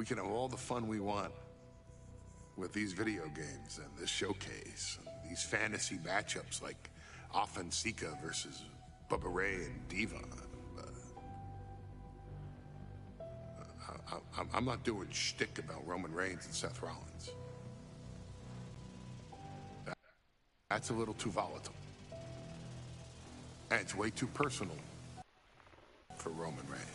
We can have all the fun we want with these video games and this showcase, and these fantasy matchups like Offensica versus Bubba Ray and Diva. I'm not doing shtick about Roman Reigns and Seth Rollins. That's a little too volatile. And it's way too personal for Roman Reigns.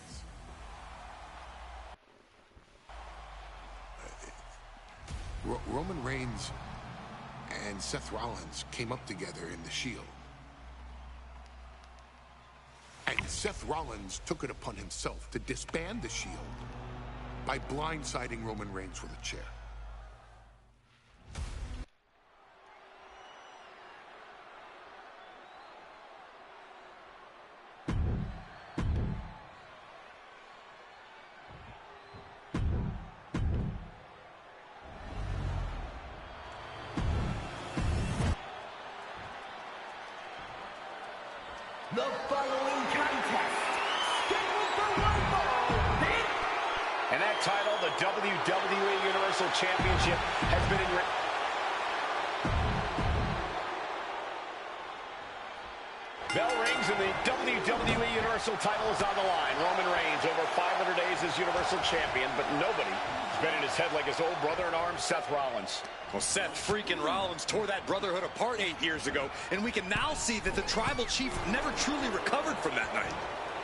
Roman Reigns and Seth Rollins came up together in the Shield. And Seth Rollins took it upon himself to disband the Shield by blindsiding Roman Reigns with a chair. The following contest, scheduled for one fall, and that title, the WWE Universal Championship, has been in bell rings and the WWE Universal title is on the line. Roman Reigns over 500 days as Universal Champion, but nobody has been in his head like his old brother-in-arms, Seth Rollins. Well, Seth freaking Rollins tore that brotherhood apart 8 years ago, and we can now see that the Tribal Chief never truly recovered from that night.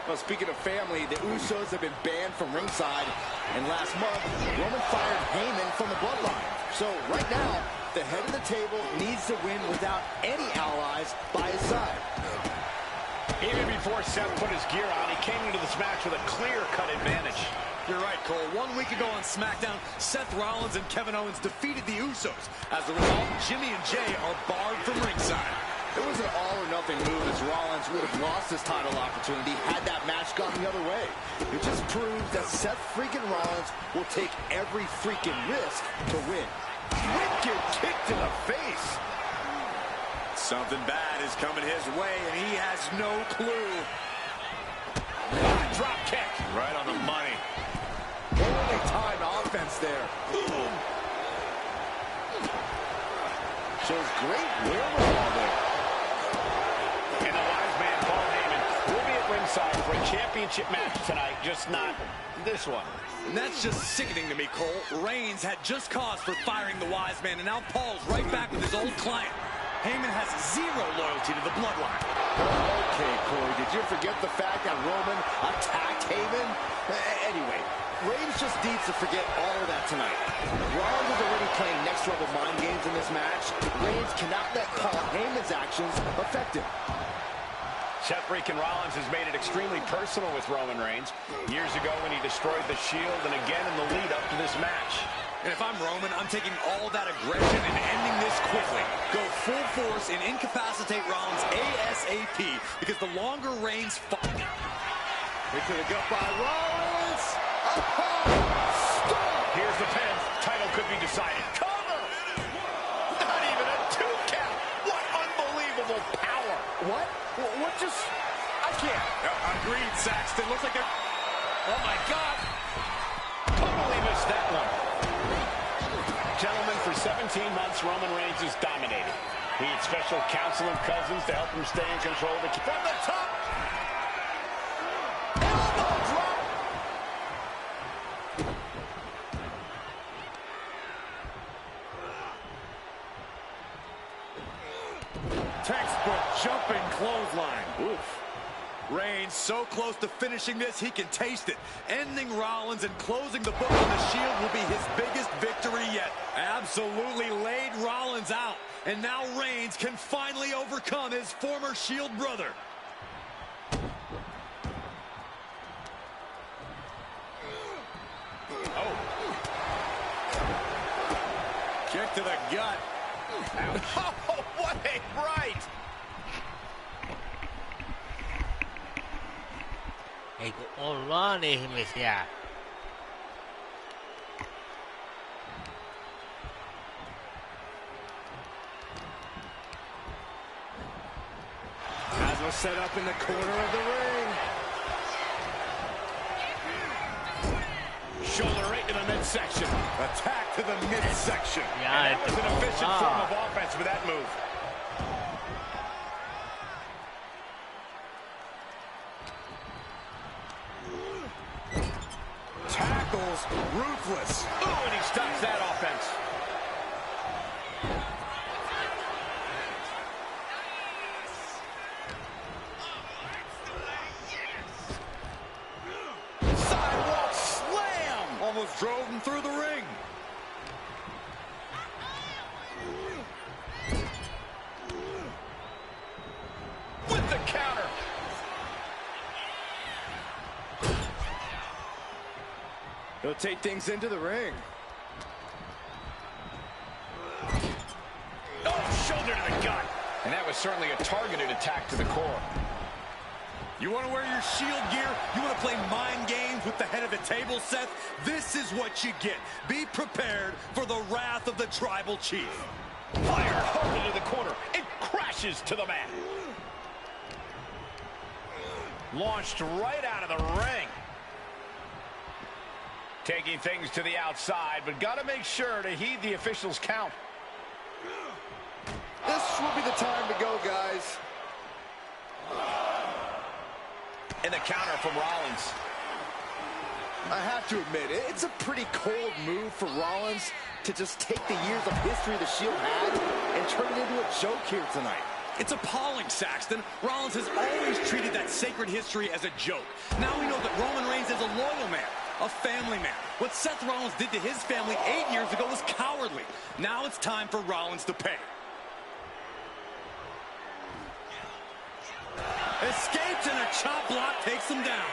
Well, speaking of family, the Usos have been banned from ringside, and last month, Roman fired Heyman from the bloodline. So right now, the head of the table needs to win without any allies by his side. Even before Seth put his gear on, he came into this match with a clear-cut advantage. You're right, Cole. 1 week ago on SmackDown, Seth Rollins and Kevin Owens defeated the Usos. As a result, Jimmy and Jay are barred from ringside. It was an all-or-nothing move, as Rollins would have lost his title opportunity had that match gone the other way. It just proves that Seth freaking Rollins will take every freaking risk to win. Wicked kick to the face. Something bad is coming his way, and he has no clue. Drop kick. Right on the money. Holy time offense there. Shows great wherewithal there. And the wise man, Paul Heyman, will be at ringside for a championship match tonight, just not this one. And that's just sickening to me, Cole. Reigns had just cause for firing the wise man, and now Paul's right back with his old client. Heyman has zero loyalty to the bloodline. Okay, Corey, did you forget the fact that Roman attacked Heyman? Anyway, Reigns just needs to forget all of that tonight. Rollins is already playing next-level mind games in this match. Reigns cannot let Paul Heyman's actions affect him. Seth freaking Rollins has made it extremely personal with Roman Reigns. Years ago when he destroyed the Shield, and again in the lead-up to this match. And if I'm Roman, I'm taking all that aggression and ending this quickly. Go full force and incapacitate Rollins ASAP, because the longer Reigns fight... Into the gut by Rollins. Stop. Here's the pin. Title could be decided. Cover! Not even a 2 count. What unbelievable power. What? What just... I can't. Agreed, Saxton. Looks like they're... Oh, my God. Totally missed that one. Gentlemen, for 17 months, Roman Reigns has dominated. He had special counsel and cousins to help him stay in control. From the top! Elbow drop! Textbook jumping clothesline. Oof. Reigns so close to finishing this, he can taste it. Ending Rollins and closing the book on the Shield will be his biggest victory yet. Absolutely laid Rollins out. And now Reigns can finally overcome his former Shield brother. Oh. Kick to the gut. Oh, what a right! Ollaan ihmisiä. Hasler set up in the corner of the ring. Shoulder right to the midsection. midsection. Attack to the midsection. Yeah, And that was an efficient form of offense with that move. Tackles ruthless. Ooh, and he stops that offense. Sidewalk slam. Almost drove him through the ring. With the counter. He'll take things into the ring. Oh, shoulder to the gut. And that was certainly a targeted attack to the core. You want to wear your Shield gear? You want to play mind games with the head of the table, Seth? This is what you get. Be prepared for the wrath of the Tribal Chief. Fired hard into the corner. It crashes to the mat. Launched right out of the ring. Taking things to the outside, but got to make sure to heed the officials' count. This will be the time to go, guys. And the counter from Rollins. I have to admit, it's a pretty cold move for Rollins to just take the years of history the Shield had and turn it into a joke here tonight. It's appalling, Saxton. Rollins has always treated that sacred history as a joke. Now we know that Roman Reigns is a loyal man, a family man. What Seth Rollins did to his family 8 years ago was cowardly. Now it's time for Rollins to pay. Escapes and a chop block takes him down.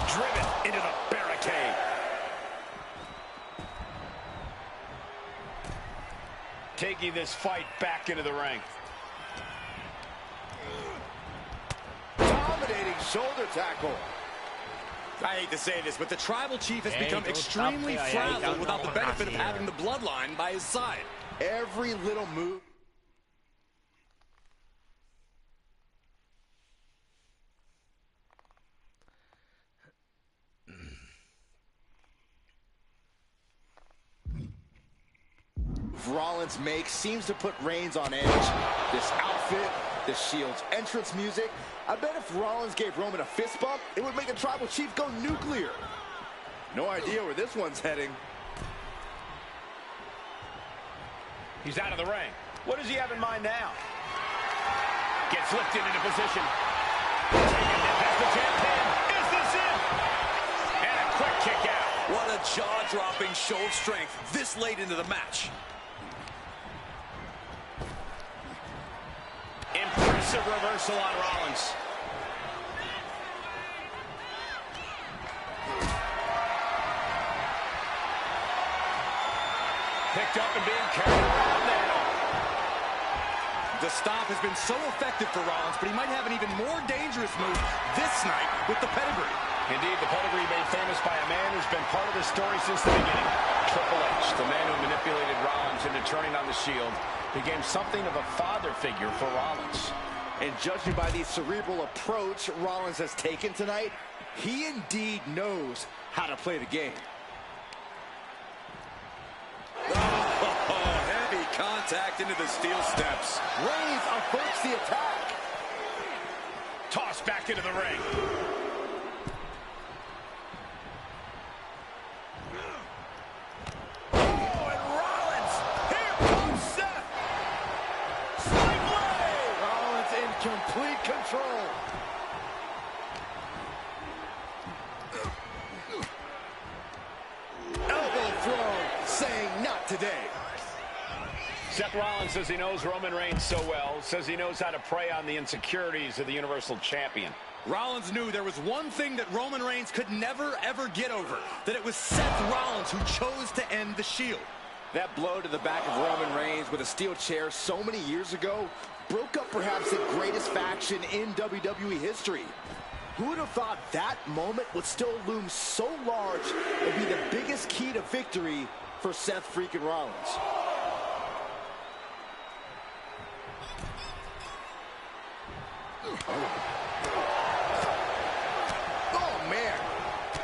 Driven into the barricade. Taking this fight back into the ring. Dominating shoulder tackle. I hate to say this, but the Tribal Chief has become extremely frazzled without the benefit of having the bloodline by his side. Every little move. Rollins makes seems to put Reigns on edge. This outfit, the Shield's entrance music. I bet if Rollins gave Roman a fist bump, it would make the Tribal Chief go nuclear. No idea where this one's heading. He's out of the ring. What does he have in mind now? Gets lifted into position. Has the champ pin. Is this it? And a quick kick out. What a jaw-dropping show of strength this late into the match. Impressive reversal on Rollins. Picked up and being carried around now. The stop has been so effective for Rollins, but he might have an even more dangerous move this night with the pedigree. Indeed, the pedigree made famous by a man who's been part of the story since the beginning. Triple H, the man who manipulated Rollins into turning on the Shield, became something of a father figure for Rollins. And judging by the cerebral approach Rollins has taken tonight, he indeed knows how to play the game. Heavy contact into the steel steps. Reigns averts the attack. Tossed back into the ring. Oh, and Rollins! Here comes Seth! Sling blade! Rollins in complete control. Elbow throw, saying not today. Seth Rollins says he knows Roman Reigns so well, says he knows how to prey on the insecurities of the Universal Champion. Rollins knew there was one thing that Roman Reigns could never, ever get over, that it was Seth Rollins who chose to end the Shield. That blow to the back of Roman Reigns with a steel chair so many years ago broke up perhaps the greatest faction in WWE history. Who would have thought that moment would still loom so large and be the biggest key to victory for Seth freaking Rollins?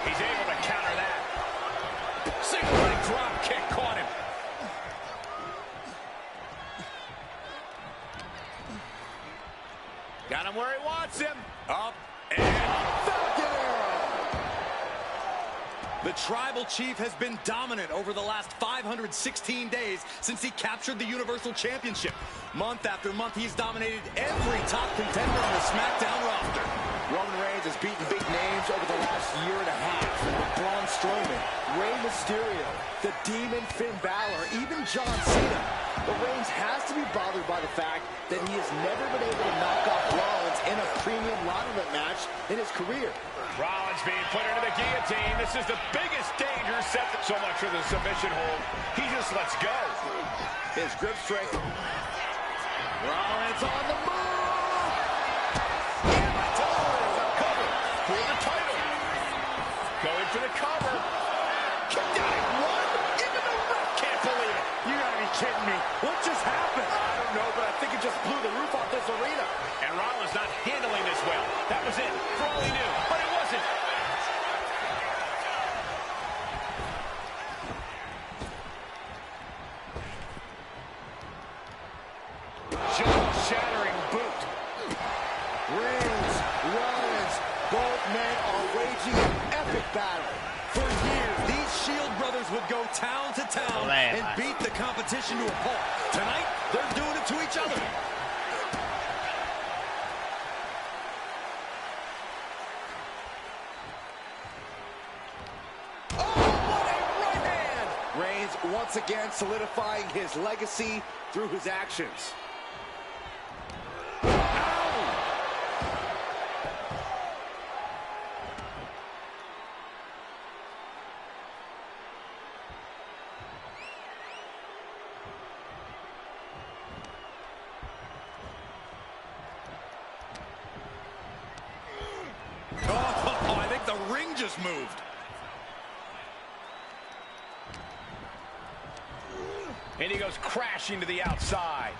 He's able to counter that. Single leg drop kick caught him. Got him where he wants him. Up and Falcon Arrow. The Tribal Chief has been dominant over the last 516 days since he captured the Universal Championship. Month after month, he's dominated every top contender on the SmackDown roster. Roman Reigns has beaten big names over the last year and a half. Braun Strowman, Rey Mysterio, the Demon Finn Balor, even John Cena. But Reigns has to be bothered by the fact that he has never been able to knock off Rollins in a premium ladder match in his career. Rollins being put into the guillotine. This is the biggest danger set. So much for the submission hold. He just lets go. His grip strength. Rollins on the move. For the title. Going for the cover. Kicked out at one. Even the ref can't believe it. You gotta be kidding me. What just happened? I don't know, but I think it just blew the roof off this arena. And Rollins not handling this well. That was it. For all he knew. But it wasn't. Jaw-shattering boot. Reigns, Rollins, both men are waging an epic battle. For years, these Shield brothers would go town to town and beat the competition to a pulp. Tonight, they're doing it to each other. Reigns once again solidifying his legacy through his actions. Oh, I think the ring just moved. And he goes crashing to the outside.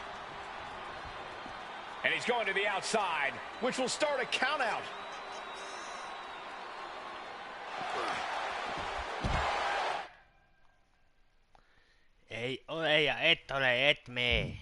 And he's going to the outside, which will start a countout. Ei ole ja et ole, et mee.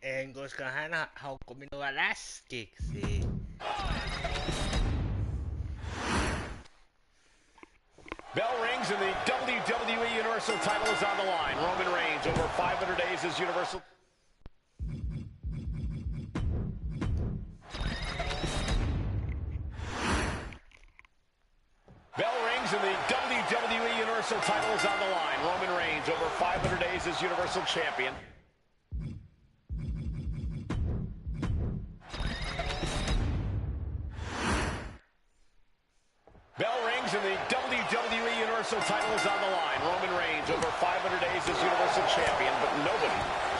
En, koska hän haukkui minua läskiksi. Bell rings and the WWE Universal title is on the line. Roman Reigns over 500 days as Universal. Bell rings and the WWE Universal title is on the line. Roman Reigns over 500 days as Universal Champion. Bell rings and the WWE Universal title is on the line. Roman Reigns over 500 days as Universal Champion, but nobody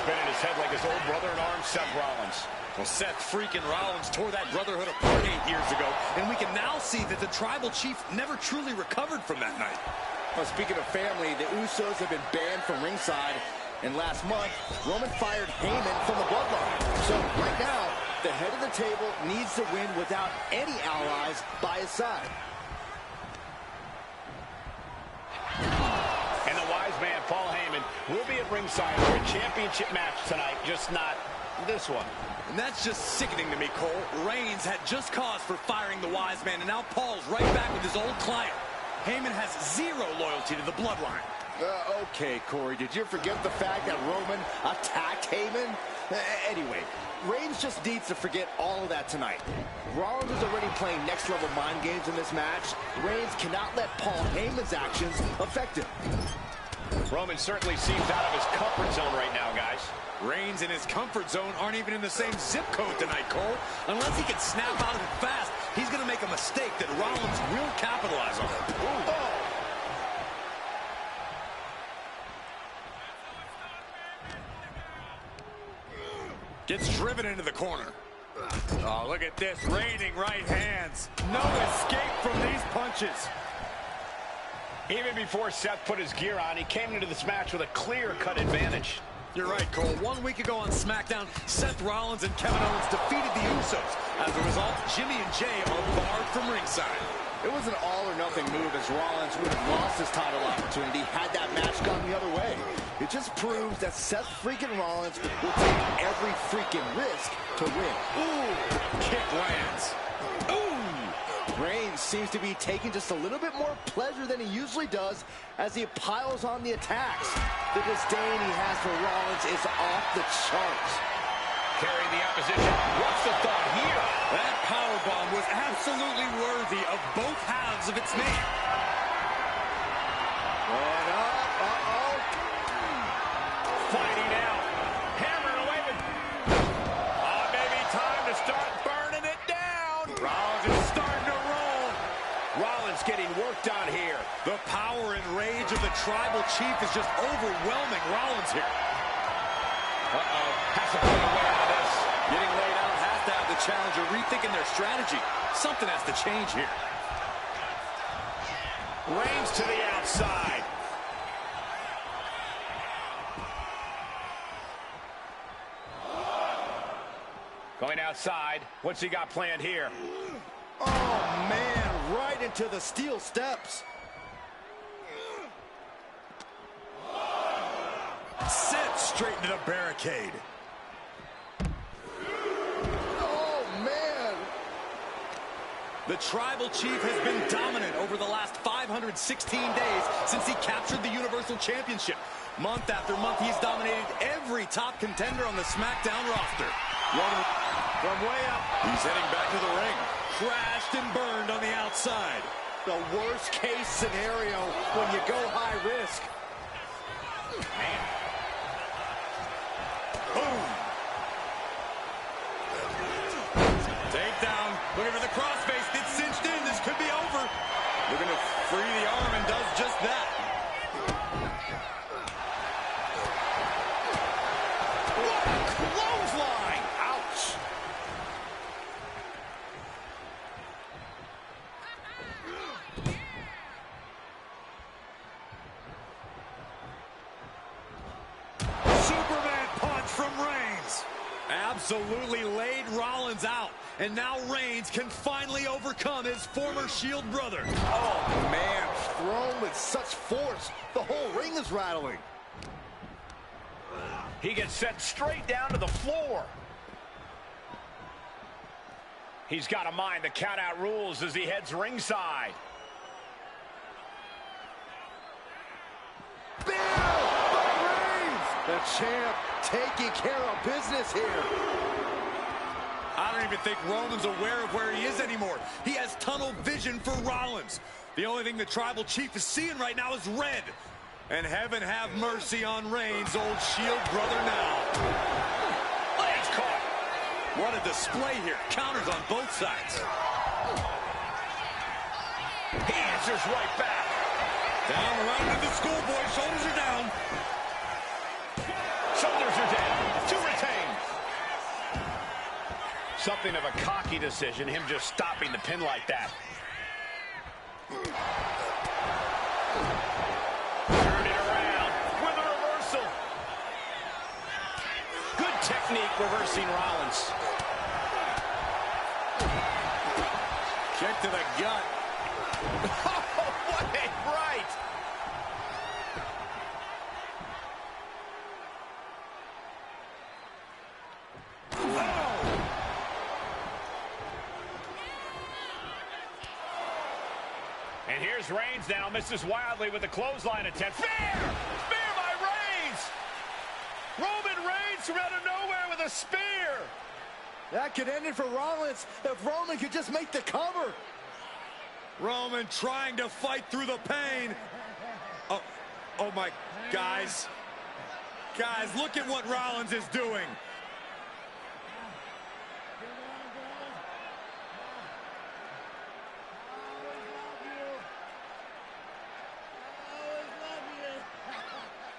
been in his head like his old brother in arms, Seth Rollins. Well, Seth freaking Rollins tore that brotherhood apart 8 years ago, and we can now see that the Tribal Chief never truly recovered from that night. Well, speaking of family, the Usos have been banned from ringside, and last month, Roman fired Heyman from the bloodline. So right now, the head of the table needs to win without any allies by his side. And the wise man, Paul Heyman, will be at ringside for a championship match tonight, just not this one. And that's just sickening to me, Cole. Reigns had just cause for firing the wise man, and now Paul's right back with his old client. Heyman has zero loyalty to the bloodline. Okay, Corey, did you forget the fact that Roman attacked Heyman? Anyway, Reigns just needs to forget all of that tonight. Rollins is already playing next-level mind games in this match. Reigns cannot let Paul Heyman's actions affect him. Roman certainly seems out of his comfort zone right now, guys. Reigns and his comfort zone aren't even in the same zip code tonight, Cole. Unless he can snap out of it fast, he's going to make a mistake that Rollins will capitalize on. Ooh. Oh. Gets driven into the corner. Oh, look at this. Reigning right hands. No escape from these punches. Even before Seth put his gear on, he came into this match with a clear-cut advantage. You're right, Cole. 1 week ago on SmackDown, Seth Rollins and Kevin Owens defeated the Usos. As a result, Jimmy and Jay are barred from ringside. It was an all-or-nothing move, as Rollins would have lost his title opportunity had that match gone the other way. It just proves that Seth freaking Rollins will take every freaking risk to win. Ooh, kick lands. Ooh! Reigns seems to be taking just a little bit more pleasure than he usually does as he piles on the attacks. The disdain he has for Rollins is off the charts. Carrying the opposition. What's the thought here? That powerbomb was absolutely worthy of both halves of its name. And up, Fighting out. Hammering away with... maybe time to start burning it down. Rollins is starting to roll. Rollins getting worked on here. The power and rage of the Tribal Chief is just overwhelming Rollins here. Uh-oh. Has to find a way out of this. Getting laid out has to have the challenger rethinking their strategy. Something has to change here. Reigns to the outside. Going outside. What's he got planned here? oh, man, right into the steel steps. Sent straight into the barricade. Oh, man. The Tribal Chief has been dominant over the last 516 days since he captured the Universal Championship. Month after month, he's dominated every top contender on the SmackDown roster. Roman from way up. He's heading back to the ring. Crashed and burned on the outside. The worst case scenario when you go high risk. Man. Boom. Takedown. Looking for the crossface. It's cinched in. This could be over. Looking to free the arm and does just that. What a clothesline. Ouch. Superman punch from Reigns. Absolutely laid Rollins out. And now Reigns can finally overcome his former Shield brother. Oh, man, thrown with such force, the whole ring is rattling. He gets sent straight down to the floor. He's got to mind the count-out rules as he heads ringside. The champ taking care of business here. I don't even think Roman's aware of where he is anymore. He has tunnel vision for Rollins. The only thing the Tribal Chief is seeing right now is red. And heaven have mercy on Reigns, old Shield brother now. Legs caught. What a display here. Counters on both sides. He answers right back. Down around to the schoolboy. Shoulders are down. Shoulders are down. To retain. Something of a cocky decision, him just stopping the pin like that. Turn it around with a reversal. Good technique reversing Rollins. Kick to the gut. What a right. And here's Reigns now, misses wildly with a clothesline attempt. Spear! Spear by Reigns! Roman Reigns from out of nowhere with a spear! That could end it for Rollins if Roman could just make the cover. Roman trying to fight through the pain. Oh my, guys. Guys, look at what Rollins is doing.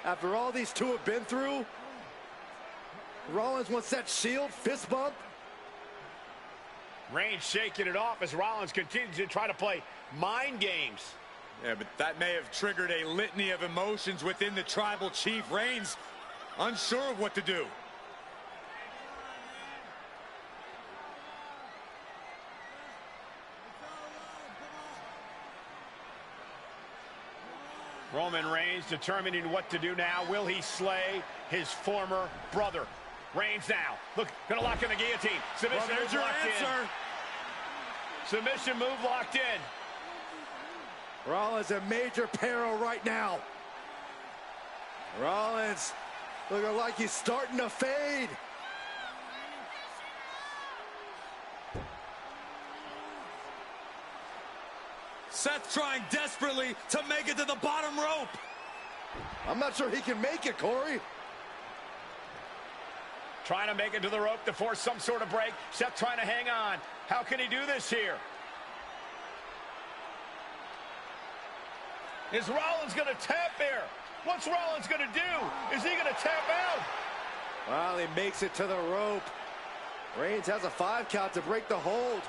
After all these two have been through, Rollins wants that Shield fist bump. Reigns shaking it off as Rollins continues to try to play mind games. Yeah, but that may have triggered a litany of emotions within the Tribal Chief. Reigns unsure of what to do. Roman Reigns determining what to do now. Will he slay his former brother? Reigns now. Look, gonna lock in the guillotine. Submission Well, there's move your locked answer. in. Submission move locked in. Rollins in major peril right now. Rollins looking like he's starting to fade. Seth trying desperately to make it to the bottom rope. I'm not sure he can make it, Corey. Trying to make it to the rope to force some sort of break. Seth trying to hang on. How can he do this here? Is Rollins going to tap here? What's Rollins going to do? Is he going to tap out? Well, he makes it to the rope. Reigns has a 5 count to break the hold.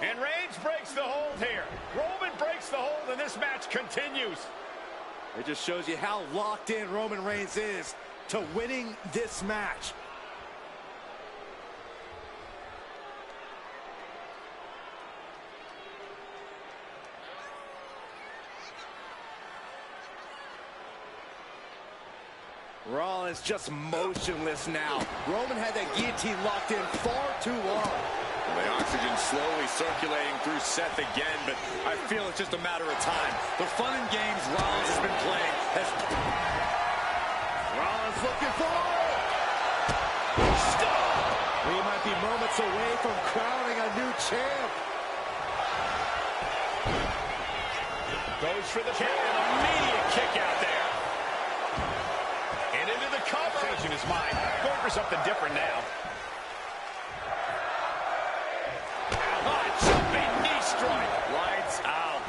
And Reigns breaks the hold here. Roman breaks the hold, and this match continues. It just shows you how locked in Roman Reigns is to winning this match. Rollins just motionless now. Roman had that guillotine locked in far too long. The oxygen slowly circulating through Seth again, but I feel it's just a matter of time. The fun and games Rollins has been playing has... Rollins looking for it. Stop! We might be moments away from crowning a new champ. Goes for the kick, an immediate kick out there. And into the cover. Changing his mind. Going for something different now. Jumping knee strike. Lights out.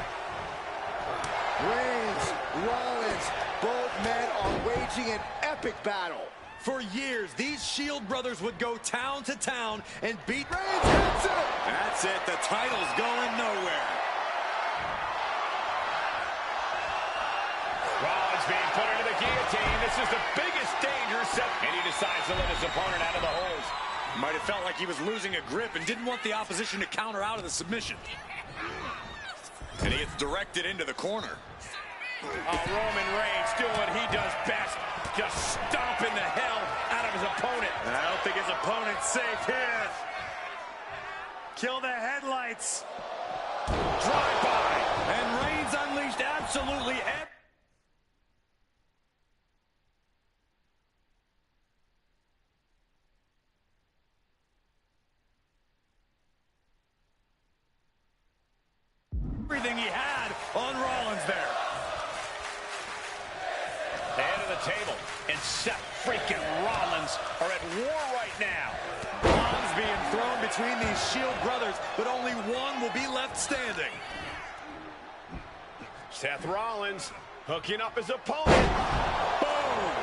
Reigns, Rollins, both men are waging an epic battle. For years, these Shield brothers would go town to town and beat Reigns hits it! That's it. The title's going nowhere. Rollins being put into the guillotine. This is the biggest danger set. And he decides to let his opponent out of the hold. Might have felt like he was losing a grip and didn't want the opposition to counter out of the submission. And he gets directed into the corner. Roman Reigns doing what he does best, just stomping the hell out of his opponent. I don't think his opponent's safe here. Kill the headlights. Drive-by. And Reigns unleashed absolutely everything he had on Rollins there. The head of the table and Seth freaking Rollins are at war right now. Bombs being thrown between these Shield brothers, but only one will be left standing. Seth Rollins hooking up his opponent. Boom!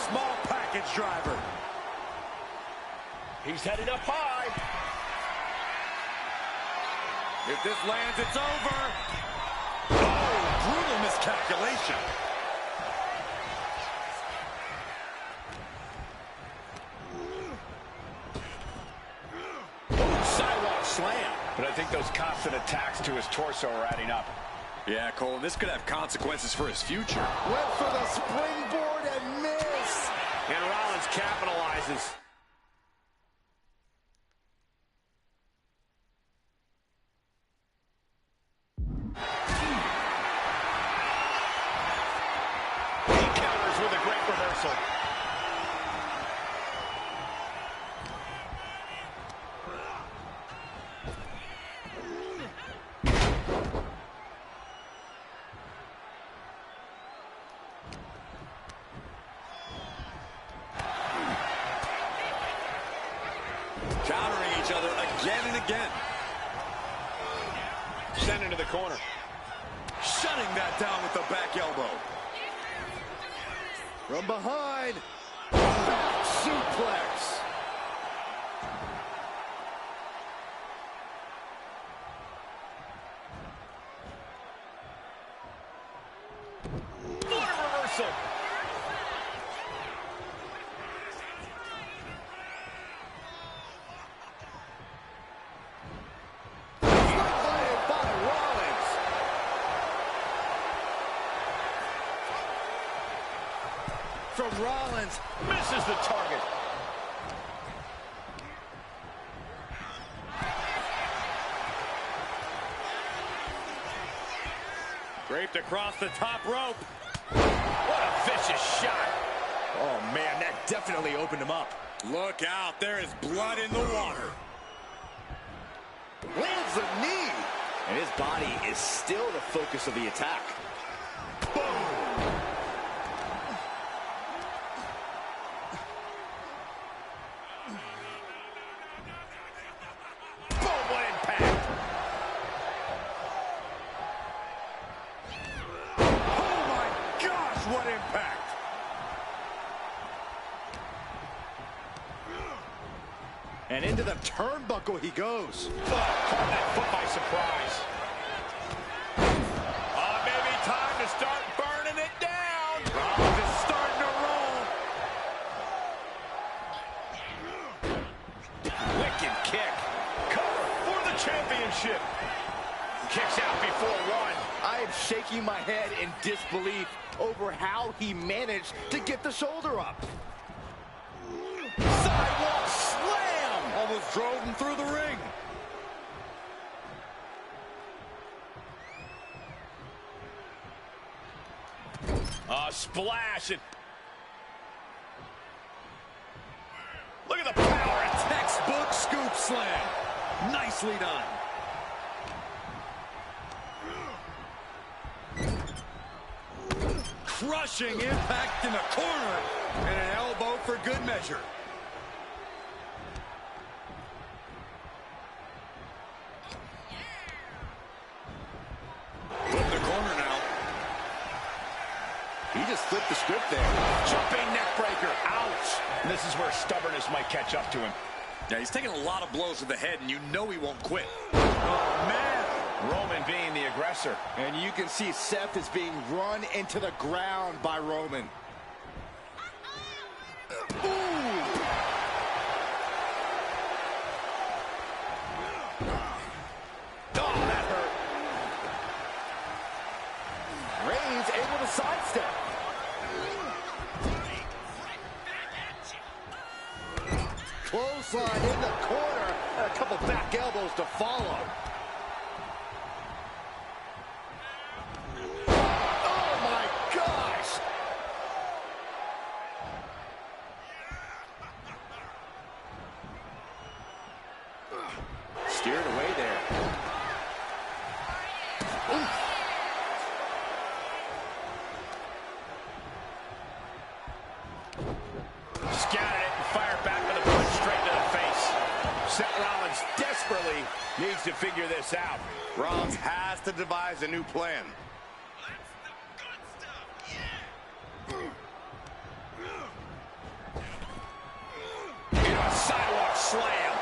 Small package driver. He's headed up high. If this lands, it's over. Oh, brutal miscalculation. Sidewalk slam. But I think those constant attacks to his torso are adding up. Yeah, Cole, this could have consequences for his future. Went for the springboard and miss. And Rollins capitalizes. He counters with a great reversal. Countering each other again and again. Sent into the corner. Shutting that down with the back elbow. From behind. Back suplex. What a reversal. From Rollins. Misses the target. Draped across the top rope. What a vicious shot. Oh, man, that definitely opened him up. Look out, there is blood in the water. Lands a knee. And his body is still the focus of the attack. Boom! What impact! And into the turnbuckle he goes. Caught that foot by surprise. Maybe time to start burning it down. Rollins is starting to roll. Wicked kick. Cover for the championship. Kicks out before one. I am shaking my head in disbelief over how he managed to get the shoulder up. Sidewalk slam! Almost drove him through the ring. Splash. Look at the power. A textbook scoop slam. Nicely done. Crushing impact in the corner, and an elbow for good measure. Flip the corner now. He just flipped the script there. Jumping neck breaker. Ouch. And this is where stubbornness might catch up to him. Yeah, he's taking a lot of blows to the head, and you know he won't quit. Oh, man. Roman being the aggressor. And you can see Seth is being run into the ground by Roman. Ooh. Oh, that hurt. clothesline in the corner, and a couple back elbows to follow. Oh my gosh! Steered away there. Ooh. Scattered it and fired back with a punch straight to the face. Seth Rollins desperately needs to figure this out. Rollins has to devise a new plan. Into a sidewalk slam.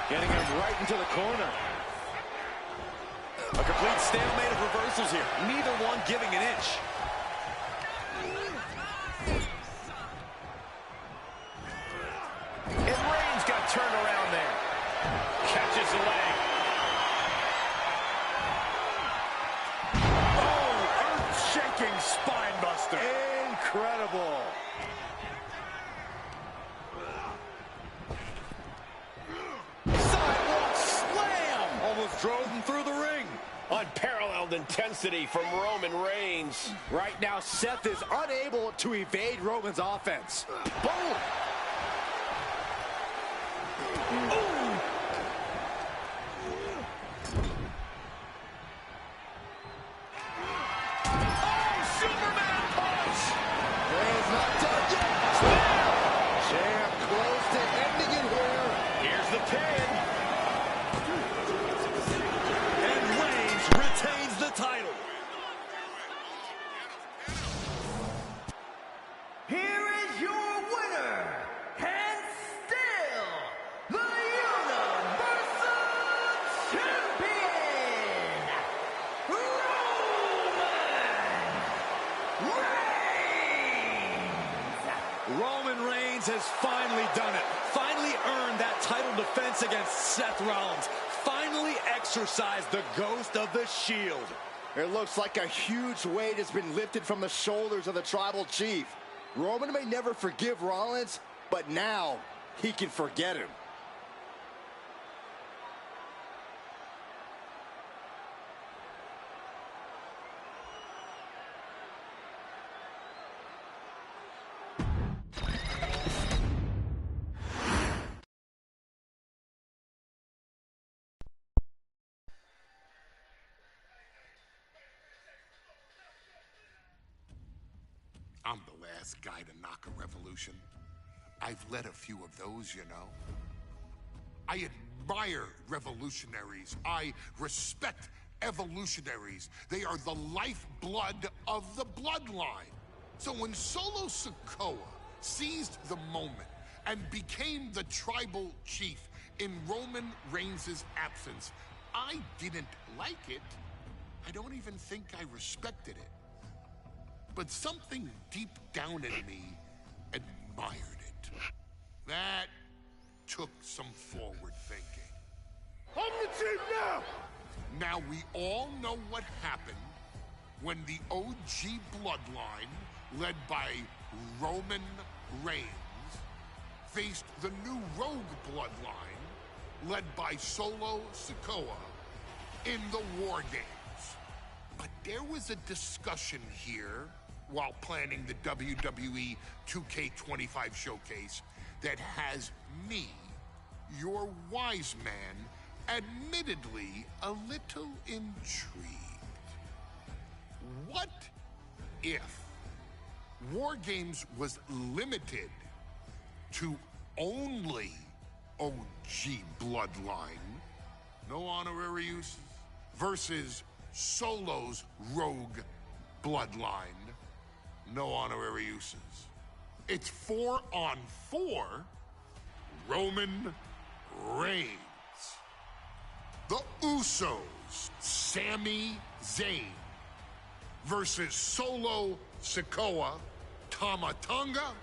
Getting him right into the corner. A complete stalemate of reversals here. Neither one giving an inch. And Reigns got turned around there. Catches the leg. Oh, earth-shaking spine buster. Incredible. Sidewalk slam. Almost drove him through the ring. Unparalleled intensity from Roman Reigns. Right now, Seth is unable to evade Roman's offense. Boom! Oh, Superman punch! Reigns not done yet. Champ close to ending it here. Here's the pin. And Reigns retains the title. Here is your winner, and still the Universal Champion, Roman Reigns has finally done it. Finally earned that title defense against Seth Rollins. Finally exercised the ghost of the Shield. It looks like a huge weight has been lifted from the shoulders of the Tribal Chief. Roman may never forgive Rollins, but now he can forget him. I'm the last guy to knock a revolution. I've led a few of those, you know. I admire revolutionaries. I respect evolutionaries. They are the lifeblood of the bloodline. So when Solo Sikoa seized the moment and became the tribal chief in Roman Reigns' absence, I didn't like it. I don't even think I respected it. But something deep down in me admired it. That took some forward thinking. I'm the chief now! Now we all know what happened when the OG bloodline, led by Roman Reigns, faced the new rogue bloodline, led by Solo Sikoa, in the War Games. But there was a discussion here while planning the WWE 2K25 showcase that has me, your wise man, admittedly a little intrigued. What if War Games was limited to only OG bloodline, no honorary uses, versus Solo's rogue bloodline, no honorary uses? It's 4-on-4 Roman Reigns. The Usos, Sami Zayn, versus Solo Sikoa, Tama Tonga,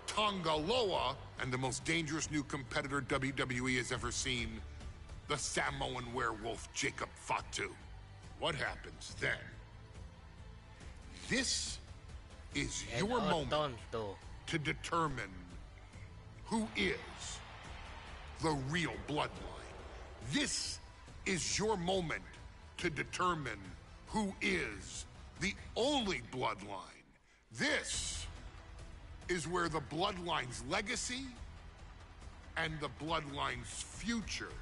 Tonga Loa, and the most dangerous new competitor WWE has ever seen, the Samoan werewolf Jacob Fatu. What happens then? This is En your oo moment tonttu. to determine who is the real bloodline. This is your moment to determine who is the only bloodline. This is where the bloodline's legacy and the bloodline's future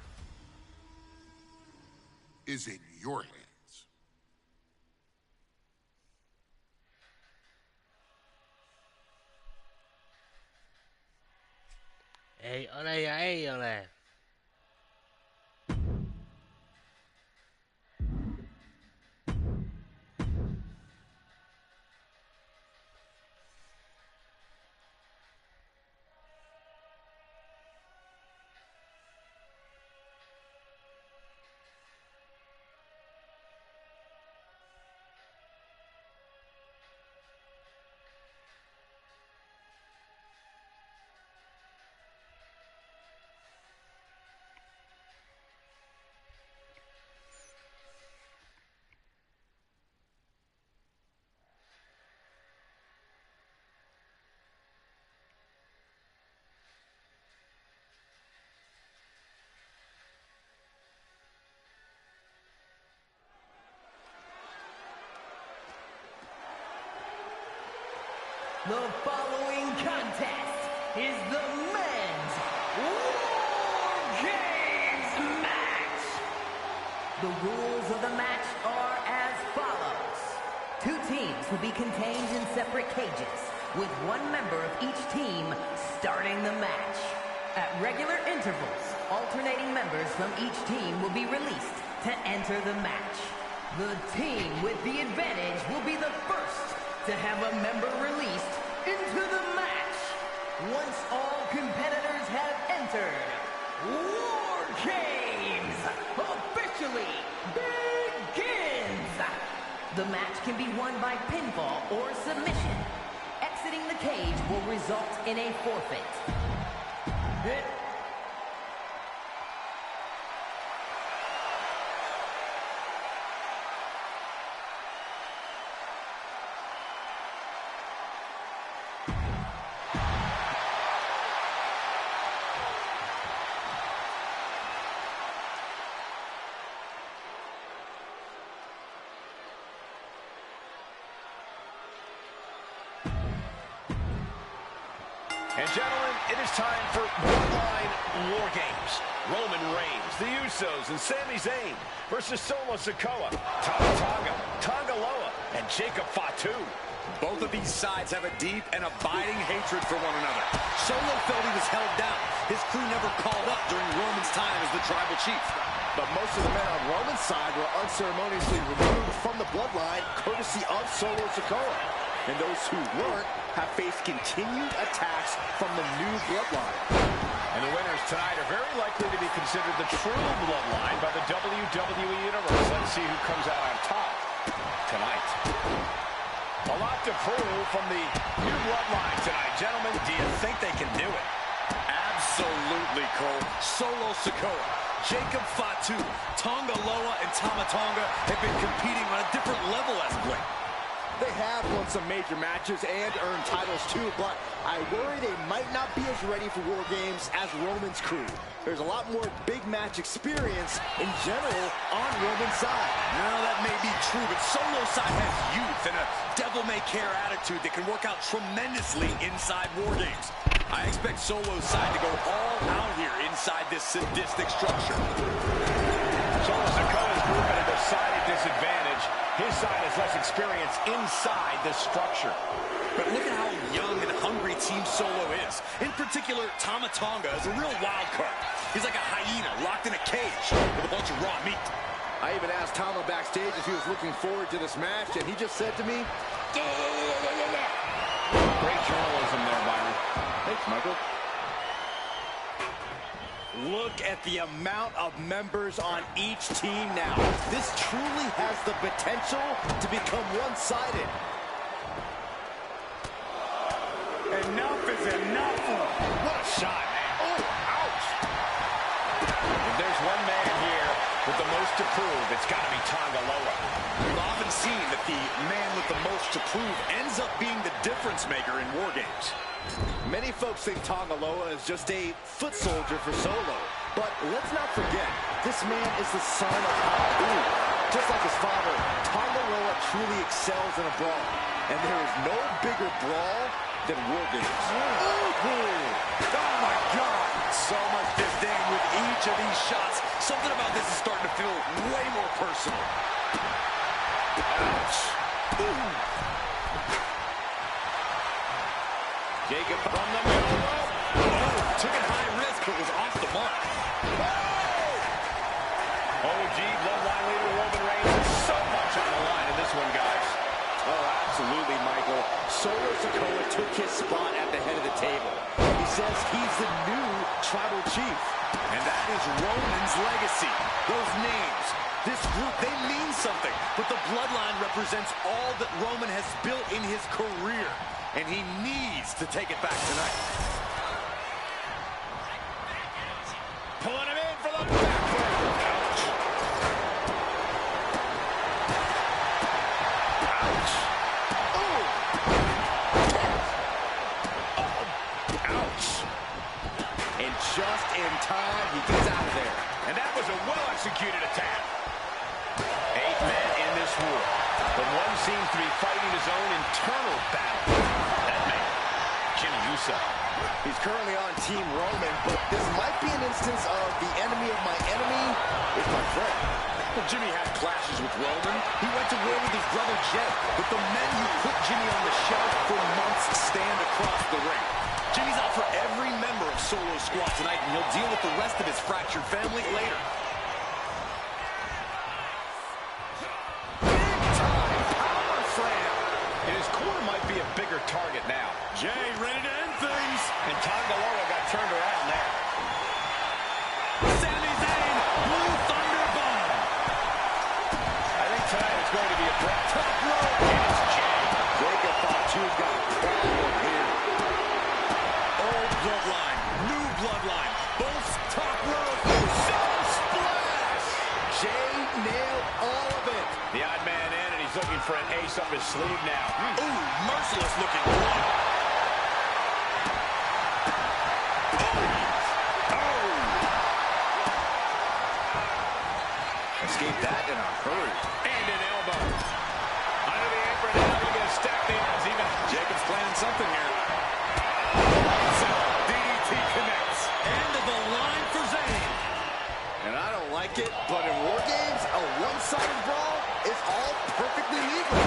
is in your hands. Ei ole ja ei ole. The following contest is the men's War Games match. The rules of the match are as follows. Two teams will be contained in separate cages, with one member of each team starting the match. At regular intervals, alternating members from each team will be released to enter the match. The team with the advantage will be the first to have a member released into the match. Once all competitors have entered, War Games officially begins. The match can be won by pinfall or submission. Exiting the cage will result in a forfeit. And gentlemen, it is time for Bloodline War Games. Roman Reigns, the Usos, and Sami Zayn versus Solo Sikoa, Tama Tonga, Tonga Loa, and Jacob Fatu. Both of these sides have a deep and abiding hatred for one another. Solo felt he was held down. His crew never called up during Roman's time as the tribal chief. But most of the men on Roman's side were unceremoniously removed from the bloodline, courtesy of Solo Sikoa. And those who weren't have faced continued attacks from the new bloodline. And the winners tonight are very likely to be considered the true bloodline by the WWE Universe. Let's see who comes out on top tonight. A lot to prove from the new bloodline tonight. Gentlemen, do you think they can do it? Absolutely, Cole. Solo Sikoa, Jacob Fatu, Tonga Loa, and Tama Tonga have been competing on a different level as of late. They have won some major matches and earned titles too, but I worry they might not be as ready for War Games as Roman's crew. There's a lot more big match experience in general on Roman's side. Now that may be true, but Solo's side has youth and a devil-may-care attitude that can work out tremendously inside War Games. I expect Solo's side to go all out here inside this sadistic structure. Solo Sikoa's group at a decided disadvantage. His side has less experience inside this structure. But look at how young and hungry Team Solo is. In particular, Tama Tonga is a real wild card. He's like a hyena locked in a cage with a bunch of raw meat. I even asked Tama backstage if he was looking forward to this match, and he just said to me, yeah. Great journalism there, Byron. Thanks, Michael. Look at the amount of members on each team now. This truly has the potential to become one-sided. Enough is enough. What a shot, man. Oh, ouch. If there's one man here with the most most to prove, it's got to be Tonga Loa. We've often seen that the man with the most to prove ends up being the difference maker in war games. Many folks think Tonga Loa is just a foot soldier for Solo. But let's not forget, this man is the son of Haku. Just like his father, Tonga Loa truly excels in a brawl. And there is no bigger brawl than war games. Oh my God! So much disdain with each of these shots. Something about this is starting to feel way more personal. Ouch. Ooh. Jacob from the middle rope. Oh, took it high risk, but was off the mark. OG bloodline leader Roman Reigns has so much on the line in this one, guys. Oh, absolutely, Michael. Solo Sikoa took his spot at the head of the table. He says he's the new tribal chief. And that is Roman's legacy. Those names, this group, they mean something. But the bloodline represents all that Roman has built in his career. And he needs to take it back tonight. Pulling him in for the backbreaker. Ouch. Ouch. Oh. Ouch. And just in time, he gets out of there. And that was a well-executed attack. 8 men in this war, but one seems to be fighting his own internal battle. That man, Jimmy Uso. He's currently on Team Roman, but this might be an instance of the enemy of my enemy is my friend. Well, Jimmy had clashes with Roman. He went to war with his brother Jay, but the men who put Jimmy on the shelf for months stand across the ring. Jimmy's out for every member of Solo's squad tonight, and he'll deal with the rest of his fractured family later. Big-time power slam. And his corner might be a bigger target now. Jay ready to end things. And Tonga Loa got turned around there. Sami Zayn, Blue Thunder Bomb. I think tonight is going to be a brawl. Top rope. And it's Jay. Jacob thought you've got a problem here. Old bloodline, new bloodline, both top rope. Sun splash. Jay nailed all of it. The odd man in, and he's looking for an ace up his sleeve now. Ooh, merciless looking one. Escaped that in a hurry. And an elbow. Under the apron, now he's going to stack the odds even. Jacob's planning something here. So, DDT connects. End of the line for Zayn. And I don't like it, but in war games, a one-sided brawl is all perfectly legal.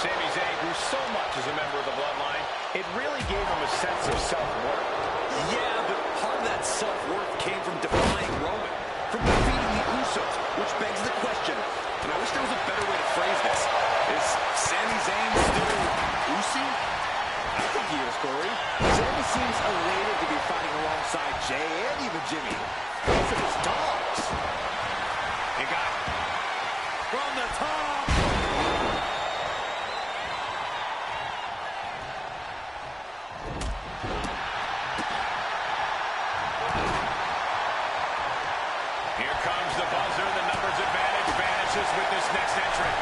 Sami Zayn grew so much as a member of the Bloodline, it really gave him a sense of self-worth. Yeah, but part of that self-worth came from defying Roman, from defeating the Usos, which begs the question, and I wish there was a better way to phrase this. Is Sami Zayn still Usi? I think he is, Corey. Sami seems elated to be fighting alongside Jay and even Jimmy. Those are his dogs. You got it. From the top. Here comes the buzzer. The numbers advantage vanishes with this next entrant.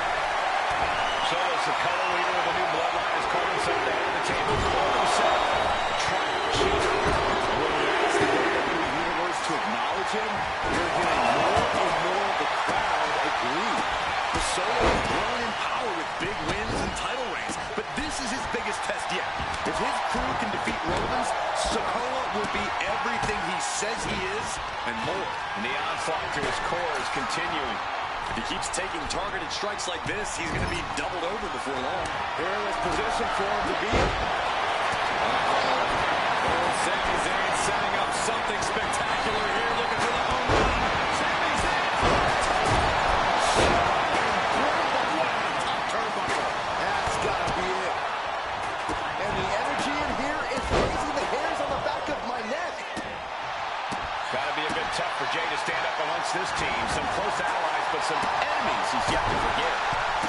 Solo Sikoa, leader of the new Bloodline, has called himself the head of the table. Called himself Tribal Chief. When he asked the WWE Universe to acknowledge him, you're hearing more and more of the crowd agree. The Solo has grown in power with big wins and title reigns, but this is his biggest test yet. If his crew can defeat Roman's, Sikoa will be everything he says he is and more. And the onslaught to his core is continuing. If he keeps taking targeted strikes like this, he's going to be doubled over before long. Perilous position for him to be in. Sami Zayn setting up something spectacular here, looking for the home run. Sami Zayn for the top. Top turnbuckle. That's got to be it. And the energy in here is raising the hairs on the back of my neck. Gotta be a bit tough for Jay to stand up amongst this team. Some close allies, but some enemies he's yet to forgive.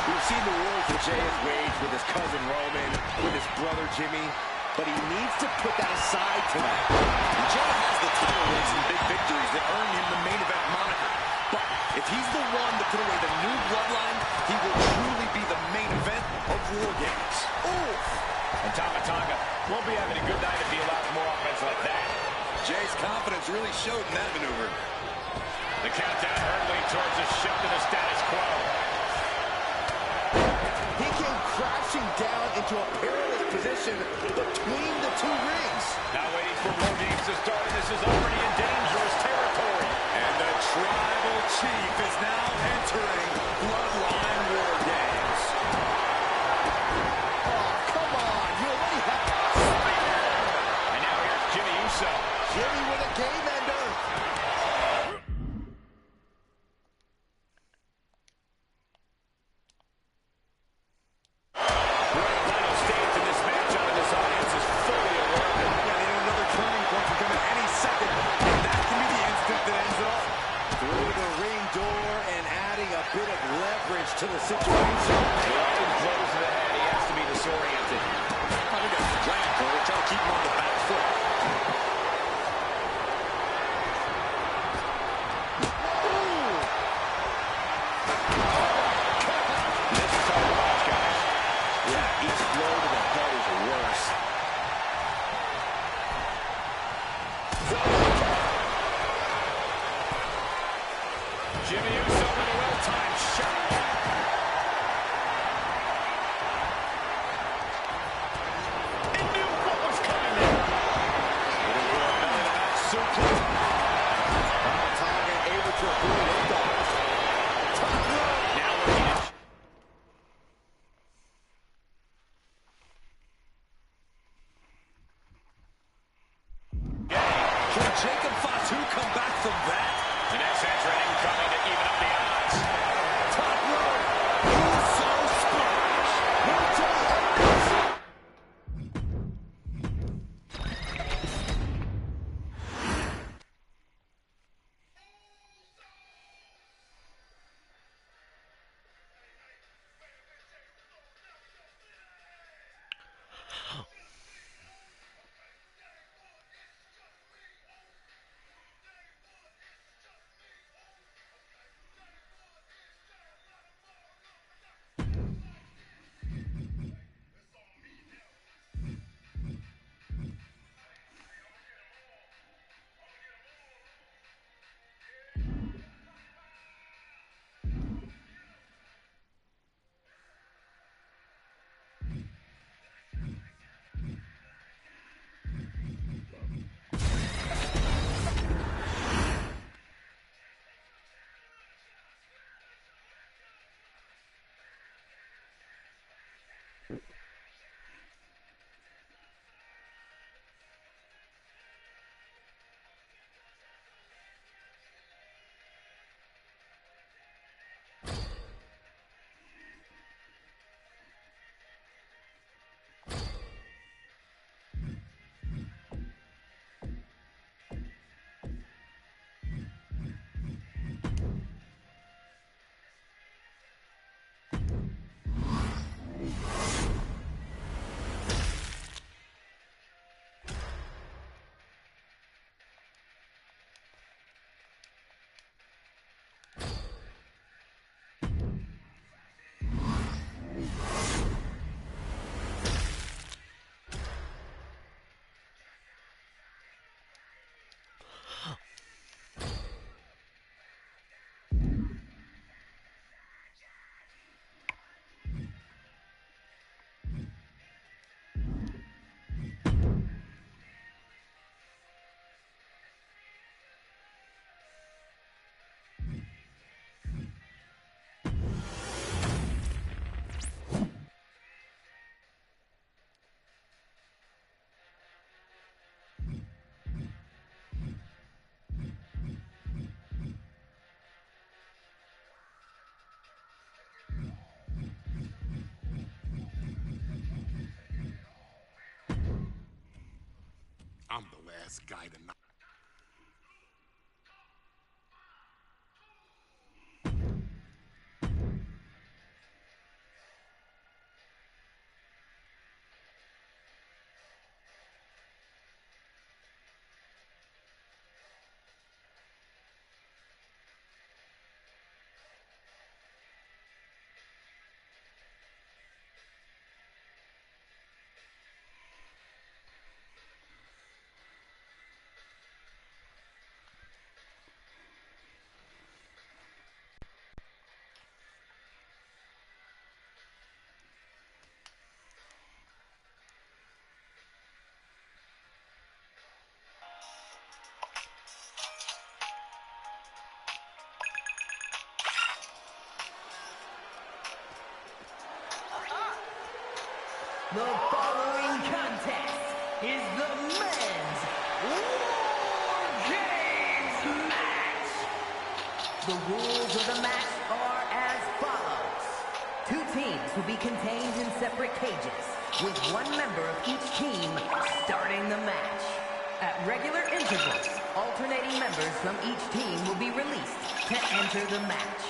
We've seen the wars that Jay has waged with his cousin Roman, with his brother Jimmy, but he needs to put that aside tonight. And Jay has the title wins and big victories that earned him the main event moniker. But if he's the one to put away the new bloodline, he will truly be the main event of War Games. Oof! And Tama Tonga won't be having a good night if he allows more offense like that. Jay's confidence really showed in that maneuver. The countdown hurtling towards a shift in the status quo. He came crashing down into a perilous position between the two rings. Now waiting for War Games to start, and this is already in dangerous territory. And the Tribal Chief is now entering Bloodline War Games. Oh, come on. You already have... And now here's Jimmy Uso. Jimmy with a game ender. To the situation. He always blows to the head. He has to be disoriented. I think that's the plan, Cole. Try to keep him on the back foot. This is hard to watch, guys. Yeah, each blow to the head is worse. Jimmy Uso with a well-timed shot. I'm the last guy to knock. The following contest is the men's War Games match. The rules of the match are as follows. Two teams will be contained in separate cages, with one member of each team starting the match. At regular intervals, alternating members from each team will be released to enter the match.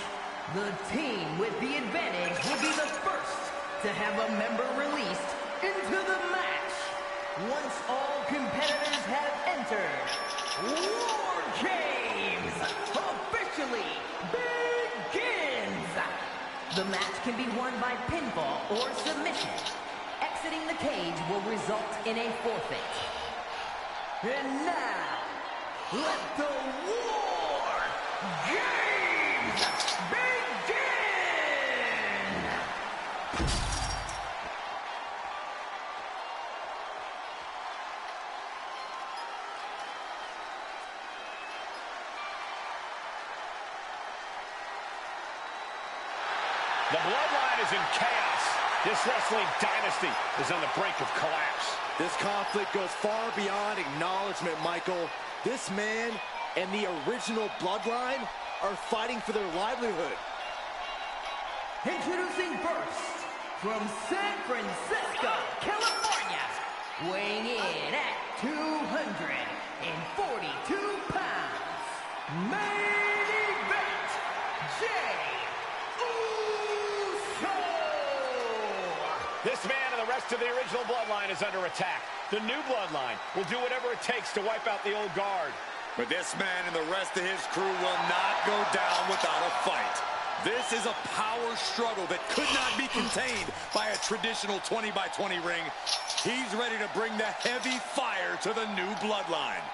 The team with the advantage will be the first to have a member released into the match. Once all competitors have entered, War Games officially begins! The match can be won by pinfall or submission. Exiting the cage will result in a forfeit. And now, let the War Games begin! The bloodline is in chaos. This wrestling dynasty is on the brink of collapse. This conflict goes far beyond acknowledgement, Michael. This man and the original bloodline are fighting for their livelihood. Introducing first, from San Francisco, California, weighing in at 242 pounds, main event, Jay Uso! This man and the rest of the original bloodline is under attack. The new bloodline will do whatever it takes to wipe out the old guard. But this man and the rest of his crew will not go down without a fight. This is a power struggle that could not be contained by a traditional 20-by-20 ring. He's ready to bring the heavy fire to the new bloodline.